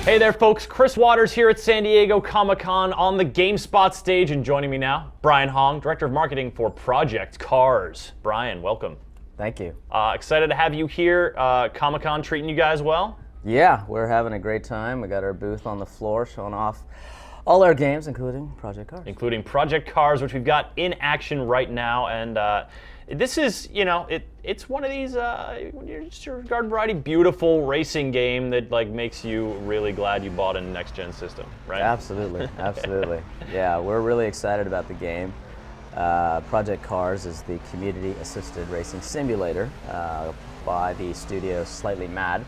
Hey there, folks. Chris Waters here at San Diego Comic-Con on the GameSpot stage, and joining me now, Brian Hong, Director of Marketing for Project Cars. Brian, welcome. Thank you. Excited to have you here. Comic-Con treating you guys well? Yeah, we're having a great time. We got our booth on the floor showing off all our games, including Project Cars. Including Project Cars, which we've got in action right now, and this is, it's one of these, just your garden variety, beautiful racing game that makes you really glad you bought a next-gen system, right? Absolutely, absolutely. Yeah, we're really excited about the game. Project Cars is the community-assisted racing simulator by the studio Slightly Mad.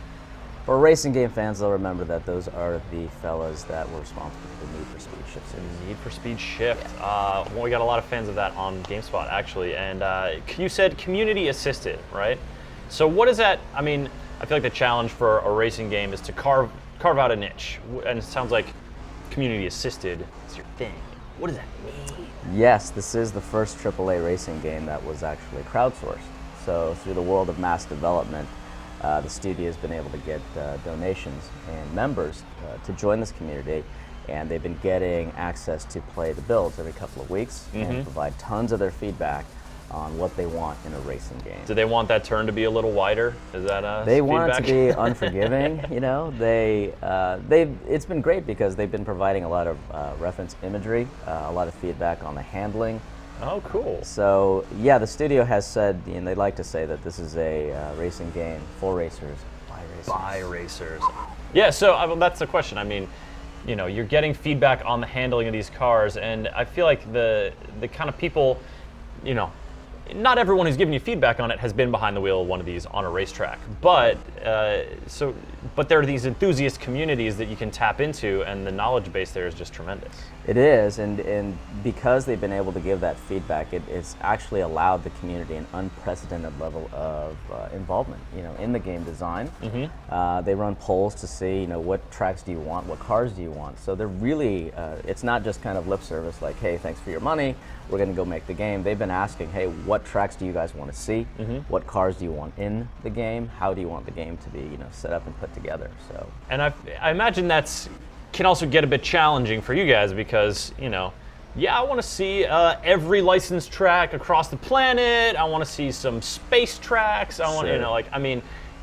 For racing game fans, they'll remember that those are the fellas that were responsible for the Need for Speed Shift series. Need for Speed Shift. Yeah. Well, we got a lot of fans of that on GameSpot, actually. And you said community assisted, right? So what is that? I mean, I feel like the challenge for a racing game is to carve out a niche. And it sounds like community assisted is your thing. What does that mean? Yes, this is the first AAA racing game that was actually crowdsourced. So through the world of mass development, the studio has been able to get donations and members to join this community, and they've been getting access to play the builds every couple of weeks and provide tons of their feedback on what they want in a racing game. Do they want that turn to be a little wider? Is that they feedback? want it to be unforgiving. It's been great because they've been providing a lot of reference imagery, a lot of feedback on the handling. Oh, cool. So, yeah, the studio has said, and they'd like to say that this is a racing game for racers, by racers. By racers. Yeah, so that's the question. I mean, you're getting feedback on the handling of these cars, and I feel like the kind of people, not everyone who's giving you feedback on it has been behind the wheel of one of these on a racetrack. But there are these enthusiast communities that you can tap into, and the knowledge base there is just tremendous. It is, and because they've been able to give that feedback, it's actually allowed the community an unprecedented level of involvement, in the game design. They run polls to see, what tracks do you want, what cars do you want. So they're really, it's not just kind of lip service like, hey, thanks for your money, we're going to go make the game. They've been asking, hey, what tracks do you guys want to see? What cars do you want in the game? How do you want the game to be, set up and put together? So. And I imagine can also get a bit challenging for you guys because, I want to see every licensed track across the planet. I want to see some space tracks. I want,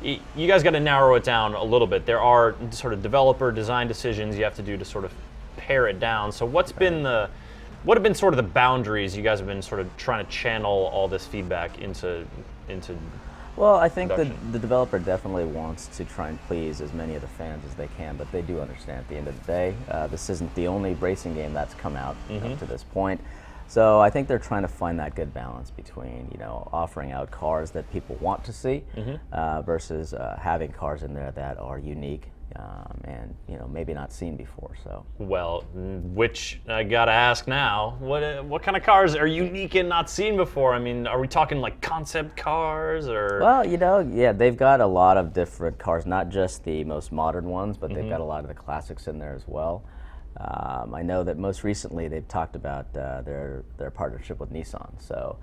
you guys got to narrow it down a little bit. There are sort of developer design decisions you have to do to sort of pare it down. So what have been sort of the boundaries you guys have been sort of trying to channel all this feedback into? Well, I think the developer definitely wants to try and please as many of the fans as they can, but they do understand at the end of the day, this isn't the only racing game that's come out up to this point. So I think they're trying to find that good balance between, offering out cars that people want to see versus having cars in there that are unique and maybe not seen before. So well, which I gotta ask now, what kind of cars are unique and not seen before? I mean, are we talking like concept cars or? Well, yeah, they've got a lot of different cars, not just the most modern ones, but they've got a lot of the classics in there as well. I know that most recently they've talked about their partnership with Nissan. So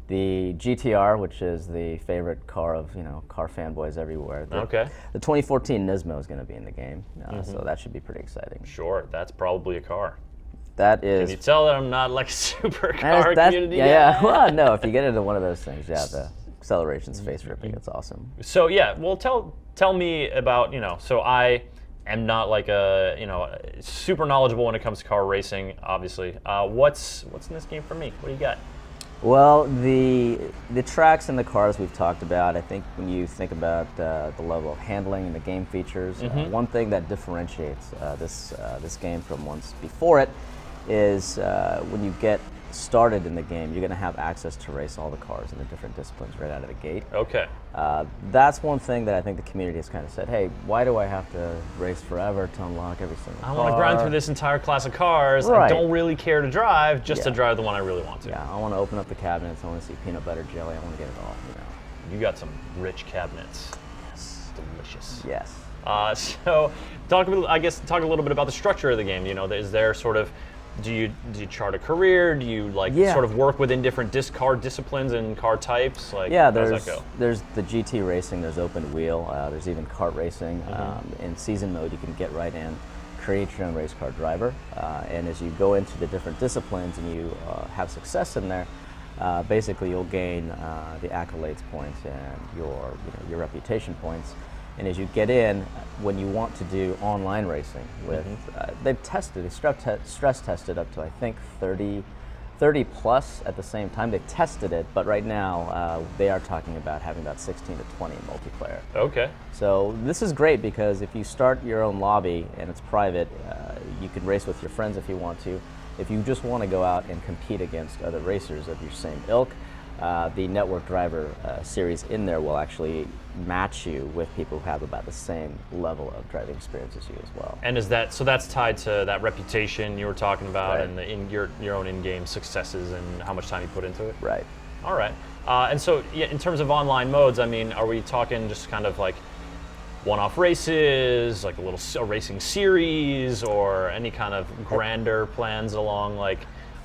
the GTR, which is the favorite car of car fanboys everywhere. The 2014 Nismo is going to be in the game, so that should be pretty exciting. Sure, that's probably a car. That is. Can you tell that I'm not like a supercar community? Yeah. Well, no, if you get into one of those things, the acceleration's face ripping. It's awesome. So yeah, well, tell me about So I am not like super knowledgeable when it comes to car racing. Obviously, what's in this game for me? What do you got? Well, the tracks and the cars we've talked about, I think when you think about the level of handling and the game features, one thing that differentiates this game from once before it is when you get started in the game, you're going to have access to race all the cars in the different disciplines right out of the gate. Okay. That's one thing that I think the community has kind of said, hey, why do I have to race forever to unlock every single car? I want to grind through this entire class of cars. Right. I don't really care to drive, just to drive the one I really want to. Yeah, I want to open up the cabinets. I want to see peanut butter jelly. I want to get it all. You got some rich cabinets. Yes. Delicious. Yes. So talk a little bit about the structure of the game. Is there sort of do you chart a career? Do you like Yeah. sort of work within different car disciplines and car types? Like, Yeah, how does that go? there's the GT racing, there's open wheel, there's even kart racing. In season mode, you can get right in, create your own race car driver, and as you go into the different disciplines and you have success in there, basically you'll gain the accolades points and your reputation points. And as you get in, when you want to do online racing with, they've tested, they stress tested up to I think 30 plus at the same time. They've tested it, but right now they are talking about having about 16 to 20 in multiplayer. Okay. So this is great because if you start your own lobby and it's private, you can race with your friends if you want to. If you just want to go out and compete against other racers of your same ilk, the network driver series in there will actually match you with people who have about the same level of driving experience as you as well. And is that, so that's tied to that reputation you were talking about, Right. and your own in-game successes and how much time you put into it? Right. All right. And so, yeah, in terms of online modes, I mean, are we talking just kind of like one-off races, like a racing series, or any kind of grander plans along like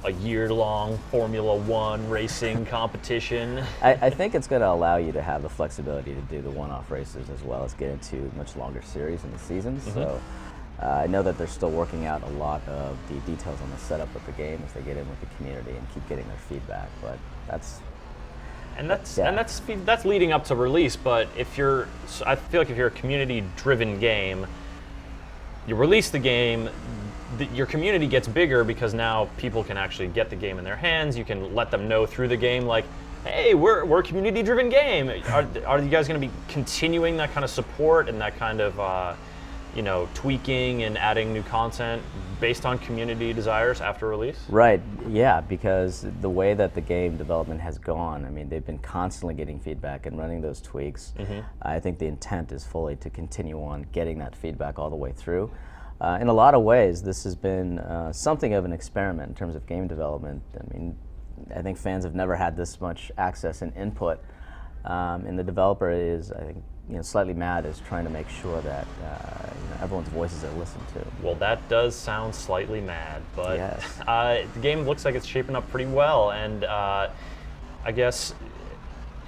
a year-long Formula One racing competition? I think it's going to allow you to have the flexibility to do the one-off races as well as get into much longer series in the seasons. So I know that they're still working out a lot of the details on the setup of the game as they get in with the community and keep getting their feedback. But that's leading up to release. But I feel like if you're a community-driven game, you release the game, your community gets bigger because now people can actually get the game in their hands. You can let them know through the game, like, hey, we're a community-driven game. Are you guys going to be continuing that kind of support and that kind of tweaking and adding new content based on community desires after release? Right, yeah, because the way that the game development has gone, I mean, they've been constantly getting feedback and running those tweaks. I think the intent is fully to continue on getting that feedback all the way through. In a lot of ways, this has been something of an experiment in terms of game development. I mean, I think fans have never had this much access and input, and the developer is, I think, slightly mad, is trying to make sure that everyone's voices are listened to. Well, that does sound slightly mad, but yes. The game looks like it's shaping up pretty well, and I guess,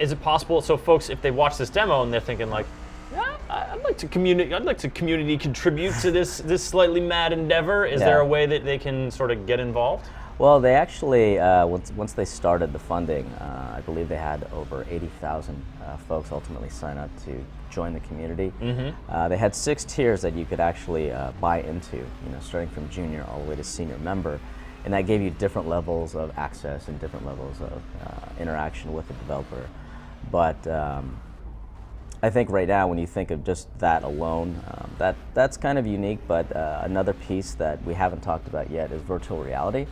is it possible, so folks, if they watch this demo and they're thinking like, yeah, I'd like to community contribute to this slightly mad endeavor, is there a way that they can sort of get involved? Well, they actually, once they started the funding, I believe they had over 80,000 folks ultimately sign up to join the community. They had 6 tiers that you could actually buy into, starting from junior all the way to senior member, and that gave you different levels of access and different levels of interaction with the developer. But I think right now, when you think of just that alone, that's kind of unique. But another piece that we haven't talked about yet is virtual reality.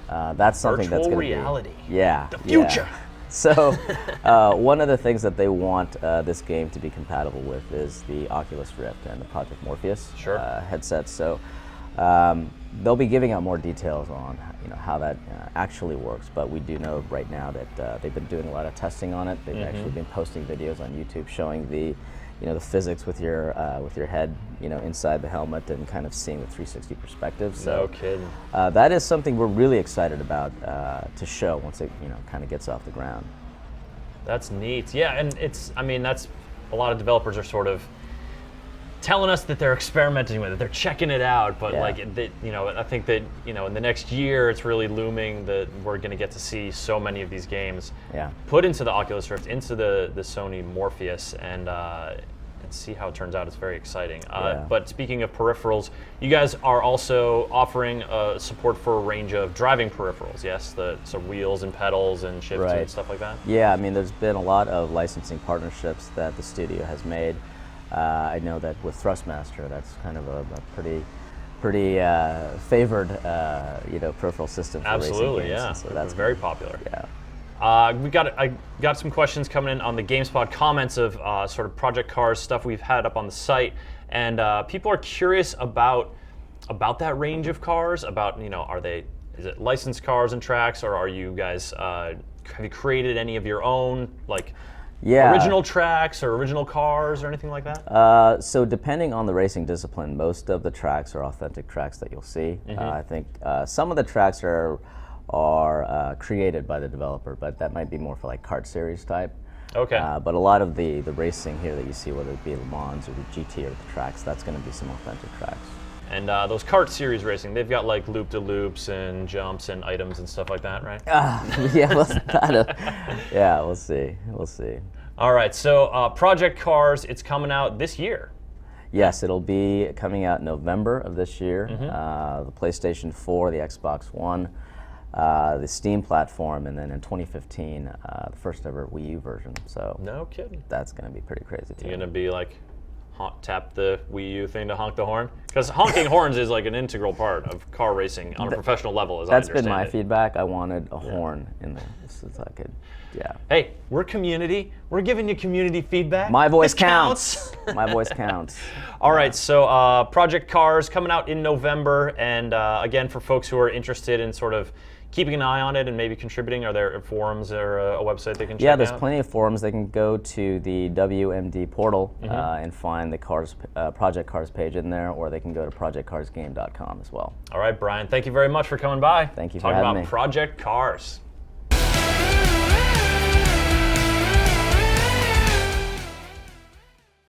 That's something that's going to be virtual reality. Yeah, the future. Yeah. So one of the things that they want this game to be compatible with is the Oculus Rift and the Project Morpheus headsets. So they'll be giving out more details on how that actually works. But we do know right now that they've been doing a lot of testing on it. They've actually been posting videos on YouTube showing the the physics with your head inside the helmet and kind of seeing the 360 perspective. So no kidding. That is something we're really excited about to show once it kind of gets off the ground. That's neat. Yeah, and that's a lot of developers are sort of telling us that they're experimenting with it, they're checking it out, but I think that in the next year it's really looming that we're going to get to see so many of these games put into the Oculus Rift, into the Sony Morpheus, and see how it turns out. It's very exciting. But speaking of peripherals, you guys are also offering support for a range of driving peripherals, yes? So wheels and pedals and shifts and stuff like that? Yeah, I mean, there's been a lot of licensing partnerships that the studio has made. I know that with Thrustmaster, that's kind of a pretty favored peripheral system for Absolutely, racing games. yeah. So that's very popular. Yeah. I got some questions coming in on the GameSpot comments of sort of Project Cars stuff we've had up on the site, and people are curious about that range of cars. About is it licensed cars and tracks, or are you guys have you created any of your own? Like, Yeah. Original tracks or original cars or anything like that? So depending on the racing discipline, most of the tracks are authentic tracks that you'll see. I think some of the tracks are created by the developer, but that might be more for like kart series type. Okay. But a lot of the racing here that you see, whether it be Le Mans or the GT or the tracks, that's going to be some authentic tracks. And those kart series racing, they've got like loop-de-loops and jumps and items and stuff like that, right? Yeah, we'll see. We'll see. All right, so Project Cars, it's coming out this year. Yes, it'll be coming out in November of this year. The PlayStation 4, the Xbox One, the Steam platform, and then in 2015, the first ever Wii U version. So No kidding. that's going to be pretty crazy too. You're gonna be like, tap the Wii U thing to honk the horn? Because honking horns is like an integral part of car racing on a professional level, as I That's understand been my it. feedback. I wanted a horn in there, so I could, yeah. Hey, we're community. We're giving you community feedback. My voice This counts. My voice counts. All right, so Project Cars coming out in November, and again, for folks who are interested in sort of keeping an eye on it and maybe contributing, are there forums or a website they can check out? Yeah, there's plenty of forums. They can go to the WMD portal and find the Project Cars page in there, or they can go to projectcarsgame.com as well. All right, Brian, thank you very much for coming by. Thank you for Talking having about me. Project Cars.